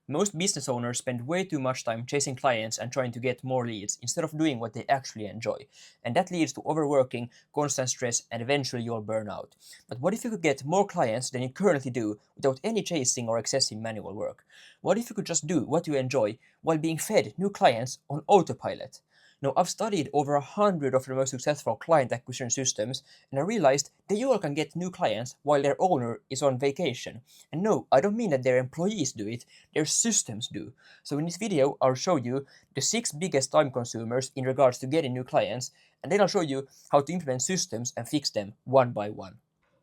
Most business owners spend way too much time chasing clients and trying to get more leads instead of doing what they actually enjoy. And that leads to overworking, constant stress, and eventually you'll burn out. But what if you could get more clients than you currently do without any chasing or excessive manual work? What if you could just do what you enjoy while being fed new clients on autopilot? Now, I've studied over 100 of the most successful client acquisition systems, and I realized that you all can get new clients while their owner is on vacation. And no, I don't mean that their employees do it, their systems do. So in this video, I'll show you the 6 biggest time consumers in regards to getting new clients, and then I'll show you how to implement systems and fix them one by one.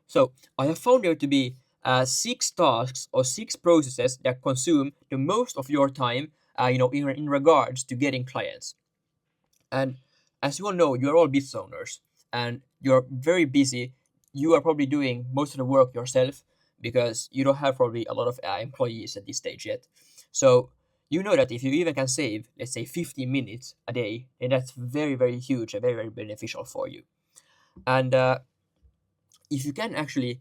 So I have found there to be 6 tasks or 6 processes that consume the most of your time, in regards to getting clients. And as you all know, you're all business owners and you're very busy. You are probably doing most of the work yourself because you don't have probably a lot of employees at this stage yet. So you know that if you even can save, let's say, 15 minutes a day, then that's very, very huge and very, very beneficial for you. And if you can actually,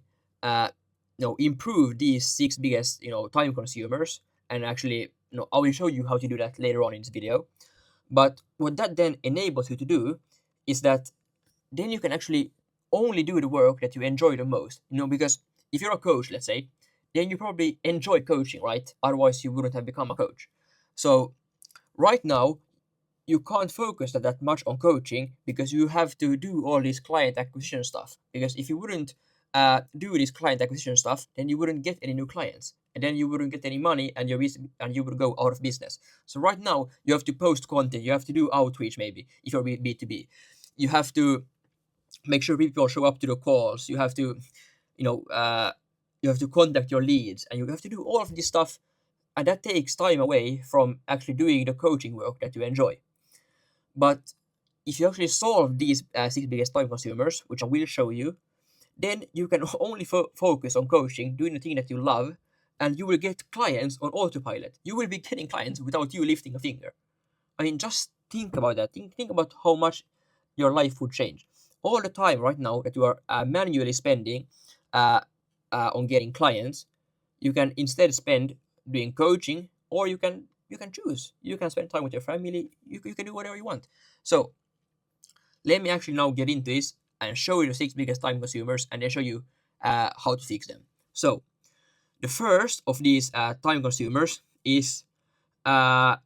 improve these 6 biggest, time consumers, and actually, I will show you how to do that later on in this video. But what that then enables you to do is that then you can actually only do the work that you enjoy the most. Because if you're a coach, let's say, then you probably enjoy coaching, right? Otherwise, you wouldn't have become a coach. So right now, you can't focus that much on coaching because you have to do all this client acquisition stuff. Because if you wouldn't do this client acquisition stuff, then you wouldn't get any new clients, and then you wouldn't get any money, and you would go out of business. So right now, you have to post content, you have to do outreach, maybe if you're B2B, you have to make sure people show up to the calls. You know, uh, you have to contact your leads, and you have to do all of this stuff, and that takes time away from actually doing the coaching work that you enjoy. But if you actually solve these 6 biggest time consumers, which I will show you, then you can only focus on coaching, doing the thing that you love, and you will get clients on autopilot. You will be getting clients without you lifting a finger. I mean, just think about that. Think about how much your life would change. All the time right now that you are manually spending uh, on getting clients, you can instead spend doing coaching, or you can choose. You can spend time with your family. You can do whatever you want. So let me actually now get into this and show you the 6 biggest time consumers, and then show you how to fix them. So the first of these time consumers is the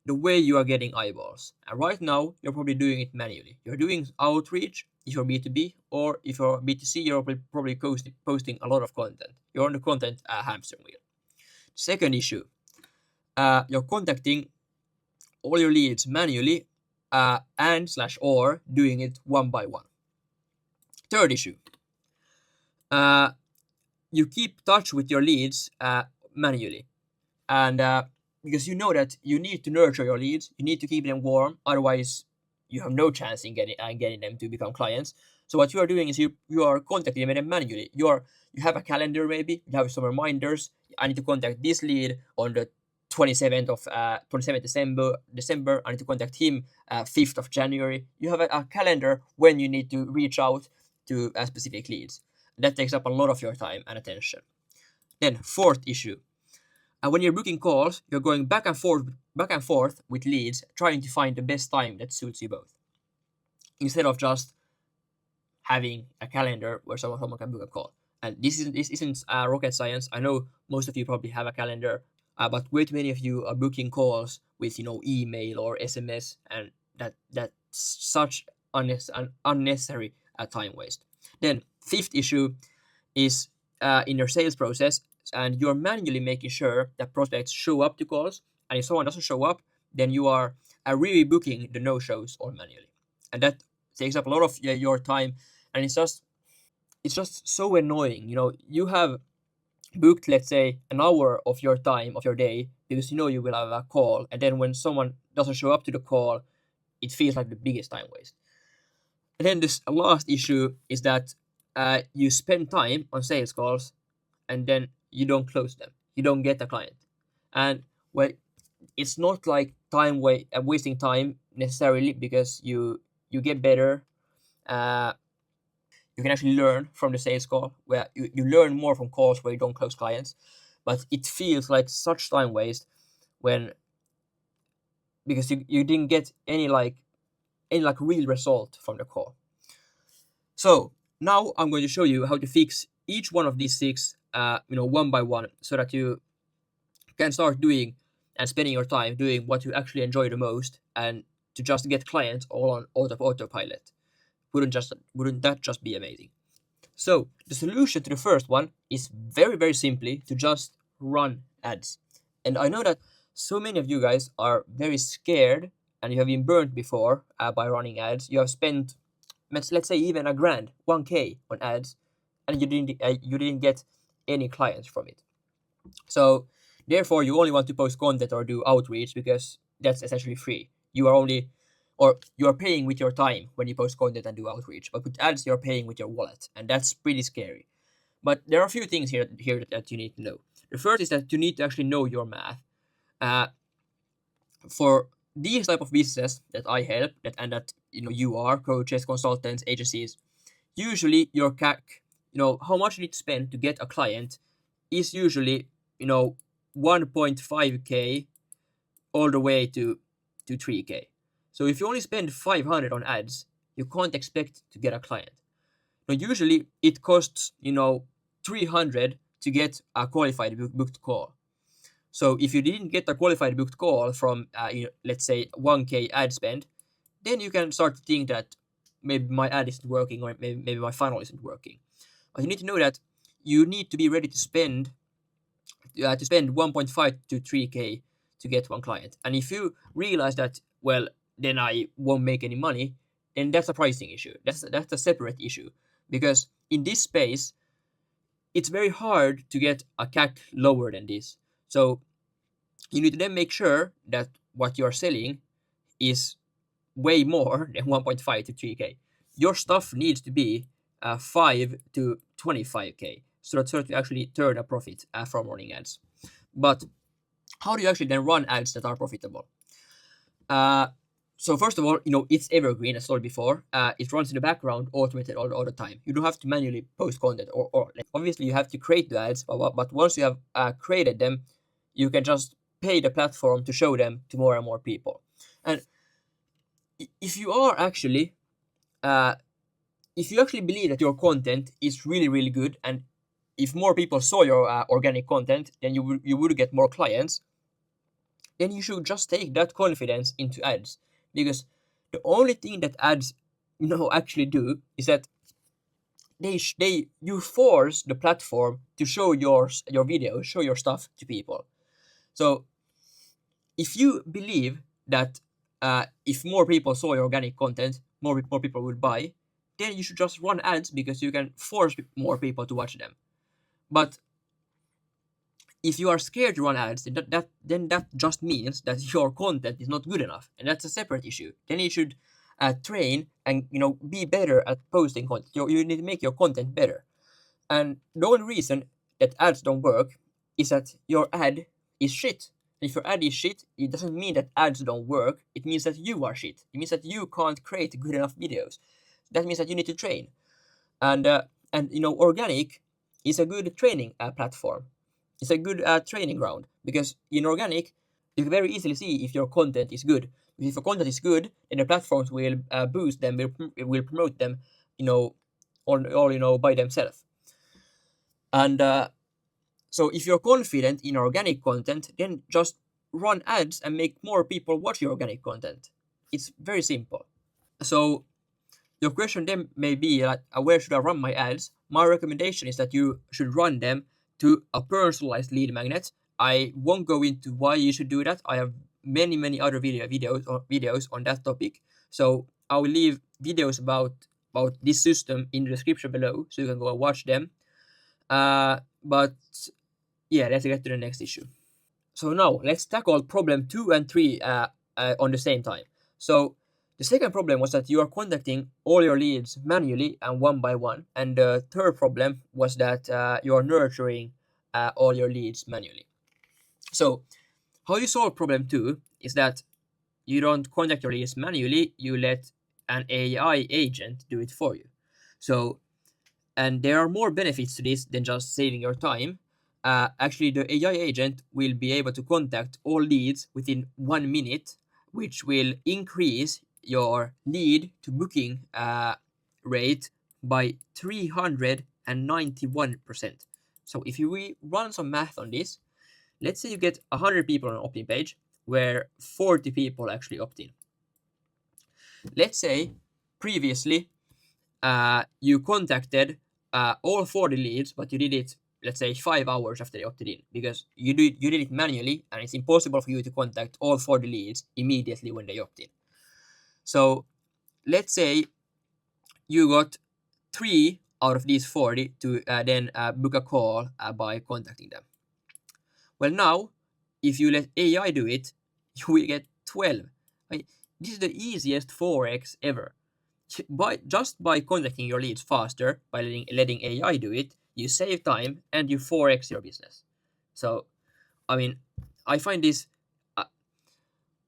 way you are getting eyeballs. And right now, you're probably doing it manually. You're doing outreach if you're B2B, or if you're B2C, you're probably posting a lot of content. You're on the content hamster wheel. Second issue, you're contacting all your leads manually, and/or doing it one by one. Third issue, you keep touch with your leads manually, and because you know that you need to nurture your leads, you need to keep them warm, otherwise you have no chance in getting them to become clients. So what you are doing is you are contacting them manually. You have a calendar, maybe you have some reminders. I need to contact this lead on the 27th December. I need to contact him 5th of January. You have a calendar when you need to reach out to specific leads. That takes up a lot of your time and attention. Then fourth issue, when you're booking calls, you're going back and forth with leads, trying to find the best time that suits you both, instead of just having a calendar where someone can book a call. And this isn't rocket science. I know most of you probably have a calendar, but way too many of you are booking calls with email or SMS, and that's such an unnecessary time waste. Then fifth issue is in your sales process, and you're manually making sure that prospects show up to calls. And if someone doesn't show up, then you are really booking the no-shows all manually, and that takes up a lot of your time. And it's just so annoying. You have booked, let's say, an hour of your time of your day because you will have a call, and then when someone doesn't show up to the call, it feels like the biggest time waste. And then this last issue is that you spend time on sales calls, and then you don't close them. You don't get a client. And well, it's not like wasting time necessarily, because you get better. You can actually learn from the sales call, where you learn more from calls where you don't close clients. but it feels like such time waste when because you didn't get any real result from the call. So now I'm going to show you how to fix each one of these six, one by one, so that you can start doing and spending your time doing what you actually enjoy the most, and to just get clients all on autopilot. Wouldn't that just be amazing? So the solution to the first one is very, very simply to just run ads. And I know that so many of you guys are very scared and you have been burnt before by running ads. You have spent, let's say, even a grand, 1K on ads, and you didn't get any clients from it. So therefore, you only want to post content or do outreach because that's essentially free. You are paying with your time when you post content and do outreach, but with ads, you're paying with your wallet, and that's pretty scary. But there are a few things here that you need to know. The first is that you need to actually know your math. Uh, for these type of businesses that I help, that you are coaches, consultants, agencies. Usually your CAC, how much you need to spend to get a client, is usually 1.5k all the way to 3k. So if you only spend 500 on ads, you can't expect to get a client. Now usually it costs 300 to get a qualified booked call. So if you didn't get a qualified booked call from let's say 1k ad spend, then you can start to think that maybe my ad isn't working, or maybe my funnel isn't working. But you need to know that you need to be ready to spend 1.5 to 3k to get one client. And if you realize that, well, then I won't make any money, then that's a pricing issue. That's a separate issue, because in this space, it's very hard to get a CAC lower than this. So you need to then make sure that what you're selling is way more than 1.5 to 3k. Your stuff needs to be 5 to 25k, so that you actually turn a profit from running ads. But how do you actually then run ads that are profitable? Uh, so first of all, it's evergreen, as I told before. It runs in the background, automated all the time. You don't have to manually post content, or obviously you have to create the ads, but once you have created them, you can just pay the platform to show them to more and more people. And if you are actually if you actually believe that your content is really, really good, and if more people saw your organic content, then you would get more clients, then you should just take that confidence into ads. Because the only thing that ads actually do is that you force the platform to show your videos, show your stuff to people. So if you believe that if more people saw your organic content, more people would buy, then you should just run ads, because you can force more people to watch them. But if you are scared to run ads, then that just means that your content is not good enough, and that's a separate issue. Then you should train and be better at posting content. You need to make your content better. And the only reason that ads don't work is that your ad is shit. If your ad is shit, it doesn't mean that ads don't work. It means that you are shit. It means that you can't create good enough videos. That means that you need to train. And organic is a good training platform. It's a good training ground, because in organic, you can very easily see if your content is good. If your content is good, then the platforms will boost them, will promote them, all by themselves. And so if you're confident in organic content, then just run ads and make more people watch your organic content. It's very simple. So your question then may be like, where should I run my ads? My recommendation is that you should run them to a personalized lead magnet. I won't go into why you should do that. I have many other videos on that topic. So I will leave videos about this system in the description below, so you can go and watch them. But yeah, let's get to the next issue. So now let's tackle problem 2 and 3 on the same time. So the second problem was that you are contacting all your leads manually and one by one. And the third problem was that you are nurturing all your leads manually. So how you solve problem 2 is that you don't contact your leads manually, you let an AI agent do it for you. So, and there are more benefits to this than just saving your time. actually the AI agent will be able to contact all leads within 1 minute, which will increase your lead to booking rate by 391%. So if we run some math on this, let's say you get 100 people on an opt-in page where 40 people actually opt in. Let's say previously you contacted all 40 leads, but you did it, let's say, 5 hours after they opted in, because you did it manually, and it's impossible for you to contact all 40 leads immediately when they opt in. So let's say you got 3 out of these 40 to then book a call by contacting them. Well, now, if you let AI do it, you will get 12. I mean, this is the easiest 4x ever. Just by contacting your leads faster, by letting AI do it, you save time and you 4x your business. So, I mean, I find this, uh,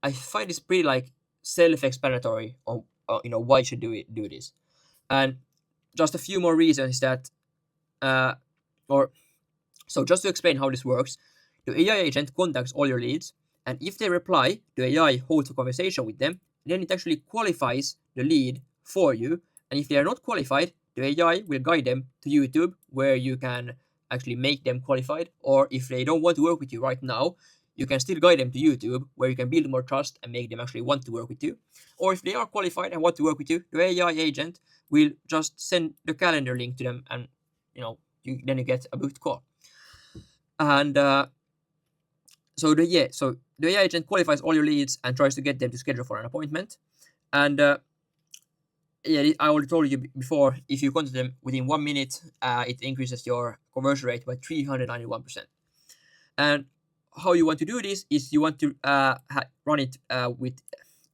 I find this pretty like self-explanatory on why you should do this. And just a few more reasons that, or so just to explain how this works, the AI agent contacts all your leads, and if they reply, the AI holds a conversation with them, then it actually qualifies the lead for you. And if they are not qualified, the AI will guide them to YouTube, where you can actually make them qualified. Or if they don't want to work with you right now, you can still guide them to YouTube, where you can build more trust and make them actually want to work with you. Or if they are qualified and want to work with you, the AI agent will just send the calendar link to them, and then you get a booked call. And so the AI agent qualifies all your leads and tries to get them to schedule for an appointment. And I already told you before, if you contact them within 1 minute, it increases your conversion rate by 391%. And how you want to do this is you want to run it you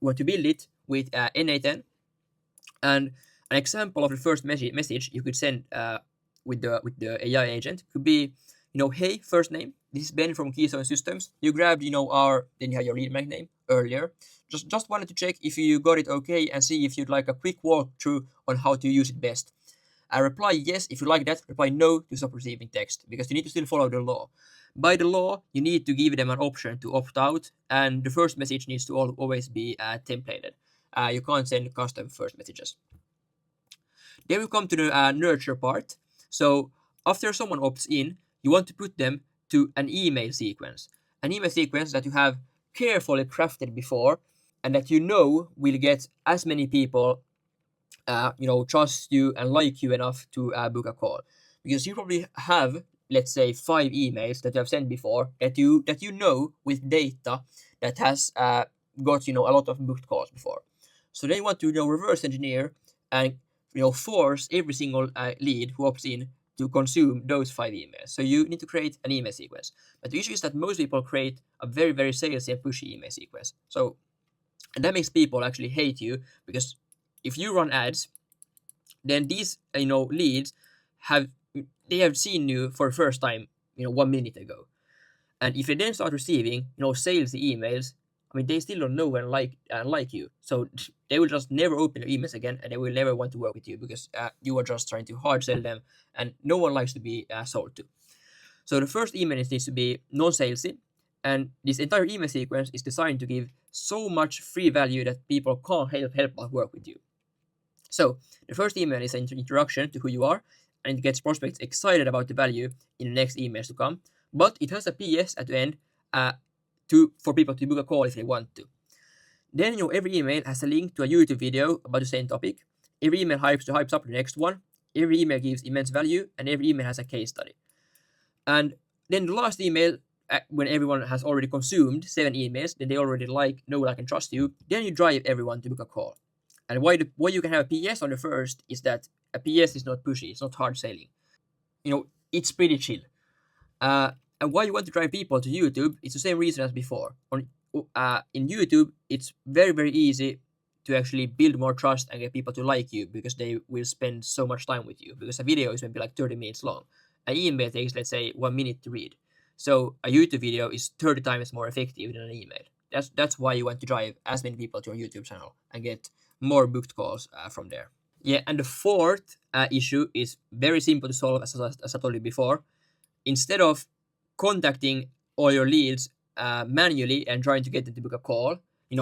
want to build it with NA10. And an example of the first message you could send with the AI agent could be, hey, first name, this is Ben from Keystone Systems. You grabbed, then you had your lead magnet name earlier. Just wanted to check if you got it okay and see if you'd like a quick walkthrough on how to use it best. Reply yes if you like that. Reply no to stop receiving text, because you need to still follow the law. By the law, you need to give them an option to opt out, and the first message needs to always be templated. You can't send custom first messages. Then we come to the nurture part. So after someone opts in, you want to put them to an email sequence. An email sequence that you have carefully crafted before, and that will get as many people trust you and like you enough to book a call. Because you probably have, let's say, 5 emails that you have sent before that you know with data that has got a lot of booked calls before. So then you want to reverse engineer and force every single lead who opts in to consume those 5 emails. So you need to create an email sequence. But the issue is that most people create a very, very salesy and pushy email sequence. And that makes people actually hate you, because if you run ads, then these leads have seen you for the first time 1 minute ago. And if they then start receiving salesy emails, I mean, they still don't know and like you. So they will just never open your emails again, and they will never want to work with you, because you are just trying to hard sell them, and no one likes to be sold to. So the first email needs to be non-salesy, and this entire email sequence is designed to give so much free value that people can't help but work with you. So the first email is an introduction to who you are, and it gets prospects excited about the value in the next emails to come. But it has a PS at the end for people to book a call if they want to. Then every email has a link to a YouTube video about the same topic. Every email hypes up the next one. Every email gives immense value, and every email has a case study. And then the last email, when everyone has already consumed 7 emails, then they already know, and trust you, then you drive everyone to book a call. And why you can have a PS on the first is that a PS is not pushy, it's not hard selling. It's pretty chill. And why you want to drive people to YouTube, it's the same reason as before. In YouTube, it's very, very easy to actually build more trust and get people to like you, because they will spend so much time with you, because a video is maybe like 30 minutes long. An email takes, let's say, 1 minute to read. So a YouTube video is 30 times more effective than an email. That's why you want to drive as many people to your YouTube channel and get more booked calls from there. Yeah, and the fourth issue is very simple to solve, as I told you before. Instead of contacting all your leads manually and trying to get them to book a call,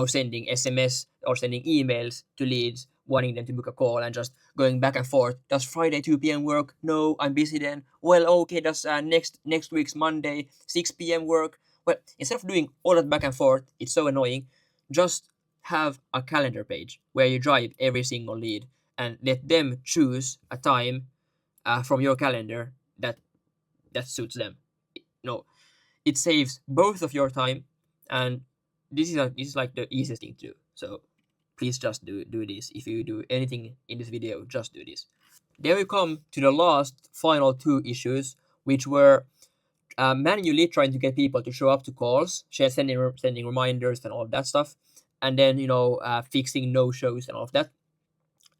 sending SMS or sending emails to leads, wanting them to book a call and just going back and forth. Does Friday 2 p.m. work? No, I'm busy then. Well, okay, does next week's Monday 6 p.m. work? Well, instead of doing all that back and forth, it's so annoying. Just have a calendar page where you drive every single lead and let them choose a time from your calendar that suits them. No, it saves both of your time, and this is like the easiest thing to do. So please just do this. If you do anything in this video, just do this. Then we come to the last final two issues, which were manually trying to get people to show up to calls, sending reminders and all of that stuff, and then fixing no shows and all of that.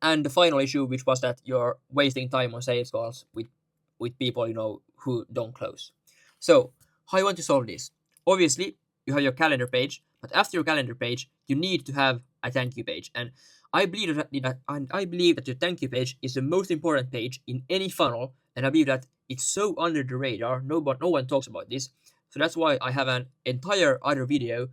And the final issue, which was that you're wasting time on sales calls with people who don't close. So how you want to solve this? Obviously, you have your calendar page, but after your calendar page, you need to have a thank you page. And I believe that your thank you page is the most important page in any funnel, and I believe that it's so under the radar. No one talks about this. So that's why I have an entire other video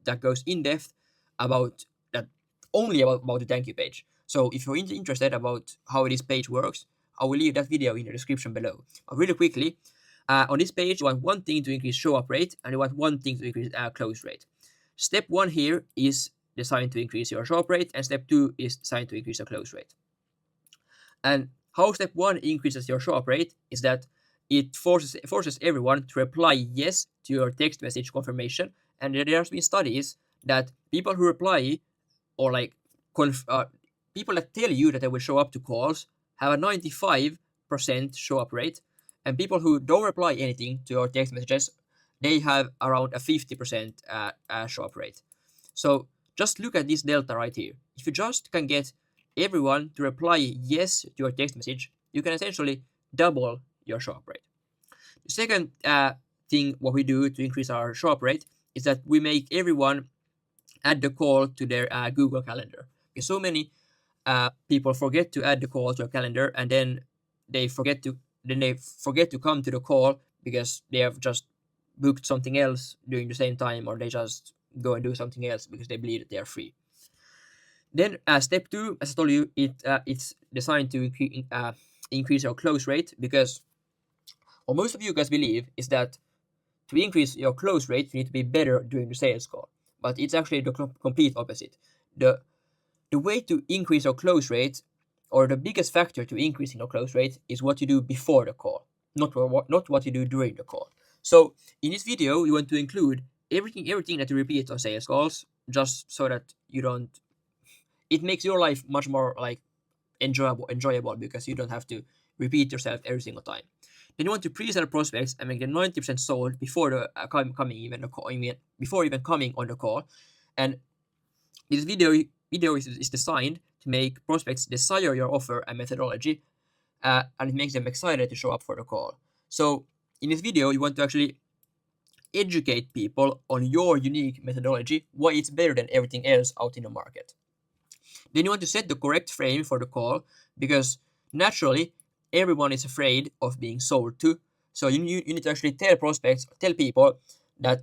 that goes in depth about that, only about the thank you page. So if you're interested about how this page works, I will leave that video in the description below. But really quickly, on this page, you want one thing to increase show up rate, and you want one thing to increase close rate. Step 1 here is designed to increase your show up rate, and step 2 is designed to increase your close rate. And how step 1 increases your show up rate is that it forces everyone to reply yes to your text message confirmation. And there has been studies that people who reply, or people that tell you that they will show up to calls, have a 95% show up rate, and people who don't reply anything to your text messages, they have around a 50% show up rate. So just look at this delta right here. If you just can get everyone to reply yes to your text message, you can essentially double your show up rate. The second thing what we do to increase our show up rate is that we make everyone add the call to their Google Calendar. Because so many people forget to add the call to a calendar, and then they forget to come to the call because they have just booked something else during the same time, or they just go and do something else because they believe that they are free. Then step 2, as I told you, it's designed to increase your close rate, because what most of you guys believe is that to increase your close rate, you need to be better during the sales call. But it's actually the complete opposite. The way to increase your close rate, or the biggest factor to increasing your close rate, is what you do before the call, not what you do during the call. So in this video, you want to include everything that you repeat on sales calls, just so that it makes your life much more enjoyable, because you don't have to repeat yourself every single time. Then you want to pre-sell prospects and make them 90% sold before the before even coming on the call. And this video is designed to make prospects desire your offer and methodology, and it makes them excited to show up for the call. So in this video, you want to actually educate people on your unique methodology, why it's better than everything else out in the market. Then you want to set the correct frame for the call, because naturally everyone is afraid of being sold to. So you need to actually tell people that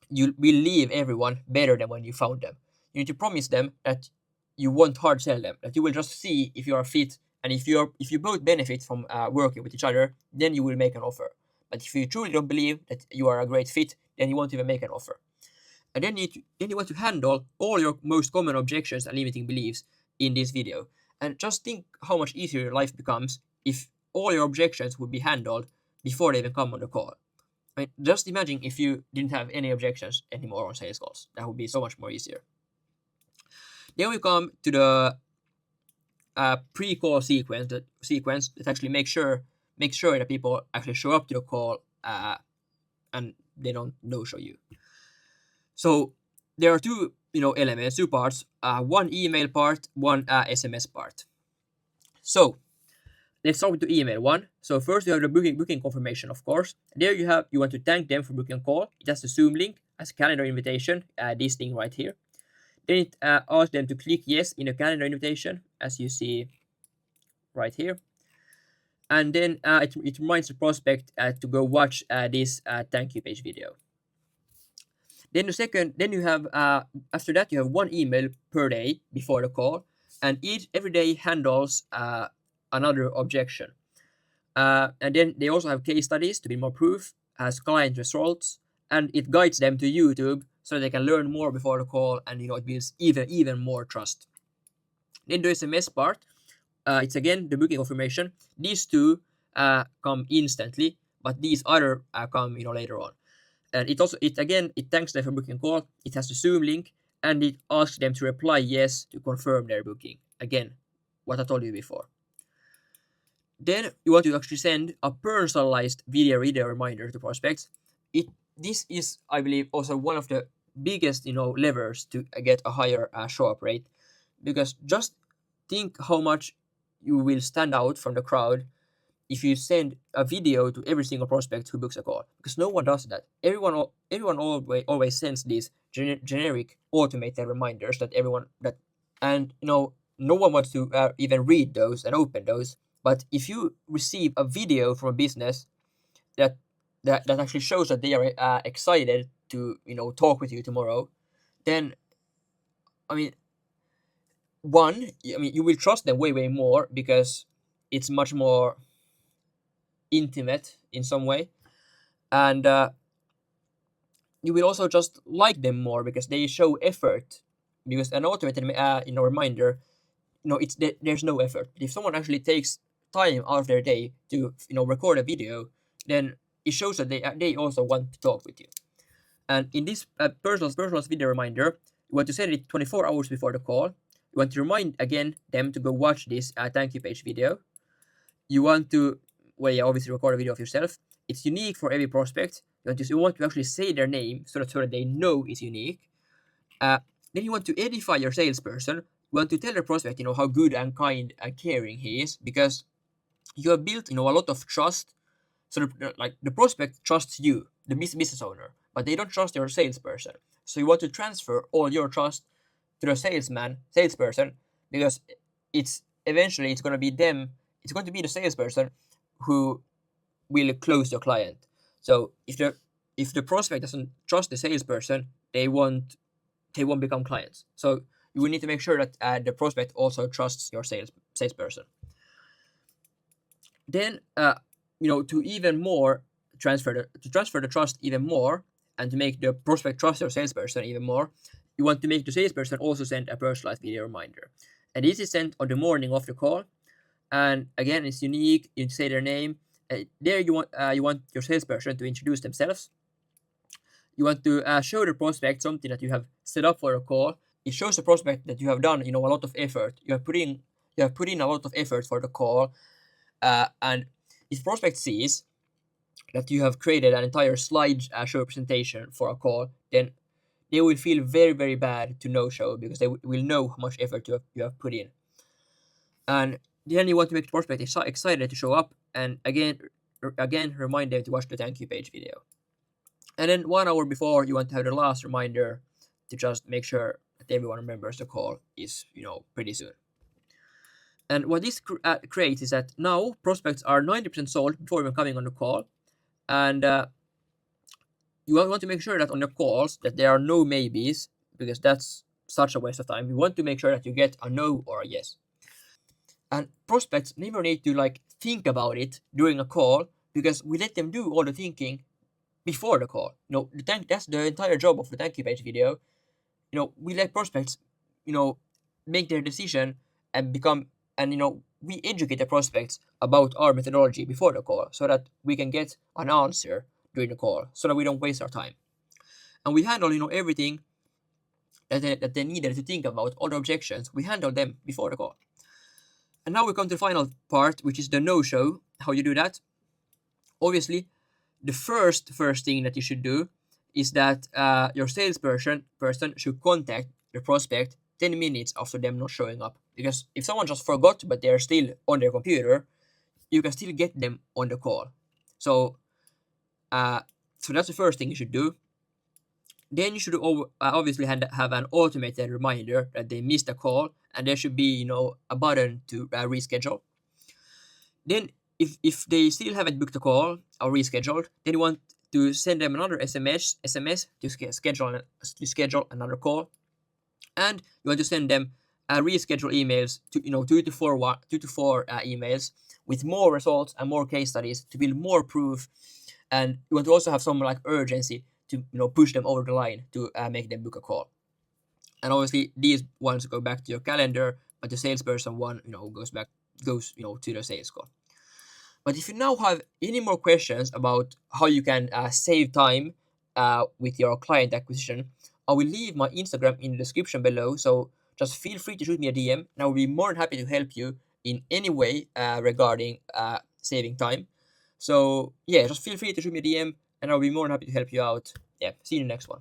you will leave everyone better than when you found them. You need to promise them that you won't hard sell them, that you will just see if you are fit, and if you both benefit from working with each other, then you will make an offer. But if you truly don't believe that you are a great fit, then you won't even make an offer. And then you want to handle all your most common objections and limiting beliefs in this video. And just think how much easier your life becomes if all your objections would be handled before they even come on the call. I mean, just imagine if you didn't have any objections anymore on sales calls. That would be so much more easier. Then we come to the pre-call sequence that actually makes sure that people actually show up to the call and they don't no-show you. So there are two elements, two parts, one email part, one SMS part. So let's start with the email one. So first you have the booking confirmation, of course. There you want to thank them for booking a call. It has the Zoom link as a calendar invitation, this thing right here. Then it asks them to click yes in a calendar invitation, as you see right here. and then it reminds the prospect to go watch this thank you page video. Then the second, then you have after that you have one email per day before the call, and each every day handles another objection. And then they also have case studies to be more proof, has client results, and it guides them to YouTube so they can learn more before the call, and it builds even more trust. Then the SMS part. It's again the booking confirmation. These two come instantly, but these other come later on. And it thanks them for booking a call. It has the Zoom link, and it asks them to reply yes to confirm their booking. Again, what I told you before. Then you want to actually send a personalized video reminder to prospects. This is, I believe, also one of the biggest levers to get a higher show up rate, because just think how much you will stand out from the crowd if you send a video to every single prospect who books a call, because no one does that. Everyone always sends these generic automated reminders that everyone that and no one wants to even read those and open those. But if you receive a video from a business that that actually shows that they are excited to talk with you tomorrow, then I mean you will trust them way more, because it's much more intimate in some way, and you will also just like them more because they show effort. Because an automated reminder, there's no effort. But if someone actually takes time out of their day to record a video, then it shows that they also want to talk with you. And in this personal video reminder, you want to send it 24 hours before the call. You want to remind again them to go watch this thank you page video. You want to, well, yeah, obviously record a video of yourself. It's unique for every prospect. You want to actually say their name so that they know it's unique. Then you want to edify your salesperson. You want to tell the prospect, how good and kind and caring he is, because you have built, a lot of trust. So the prospect trusts you, the business owner, but they don't trust your salesperson. So you want to transfer all your trust to the salesperson, because eventually it's going to be them. It's going to be the salesperson who will close your client. So if the prospect doesn't trust the salesperson, they won't become clients. So you will need to make sure that the prospect also trusts your salesperson. Then to even more transfer the trust even more, and to make the prospect trust your salesperson even more, you want to make the salesperson also send a personalized video reminder. And this is sent on the morning of the call. And again, it's unique. You say their name. There you want your salesperson to introduce themselves. You want to show the prospect something that you have set up for a call. It shows the prospect that you have done a lot of effort. You have put in a lot of effort for the call, and if prospect sees that you have created an entire slide show presentation for a call, then they will feel very bad to no show, because they will know how much effort you have put in. And then you want to make the prospect excited to show up, and again remind them to watch the thank you page video. And then 1 hour before, you want to have the last reminder to just make sure that everyone remembers the call is pretty soon. And what this creates is that now prospects are 90% sold before even coming on the call, and you want to make sure that on your calls that there are no maybes, because that's such a waste of time. You want to make sure that you get a no or a yes. And prospects never need to think about it during a call, because we let them do all the thinking before the call. That's the entire job of the thank you page video. We let prospects, make their decision and we educate the prospects about our methodology before the call, so that we can get an answer during the call, so that we don't waste our time. And we handle, everything that they needed to think about, all the objections, we handle them before the call. And now we come to the final part, which is the no-show, how you do that. Obviously, the first thing that you should do is that your salesperson should contact the prospect 10 minutes after them not showing up. Because if someone just forgot, but they're still on their computer, you can still get them on the call. So that's the first thing you should do. Then you should obviously have an automated reminder that they missed a call, and there should be a button to reschedule. Then if they still haven't booked a call or rescheduled, then you want to send them another SMS to schedule another call, and you want to send them reschedule emails to 2 to 4 emails with more results and more case studies to build more proof, and you want to also have some like urgency to push them over the line to make them book a call. And obviously these ones go back to your calendar, but the salesperson one goes to the sales call. But if you now have any more questions about how you can save time with your client acquisition, I will leave my Instagram in the description below. So just feel free to shoot me a DM, and I will be more than happy to help you in any way regarding saving time. So yeah, just feel free to shoot me a DM, and I'll be more than happy to help you out. Yeah, see you in the next one.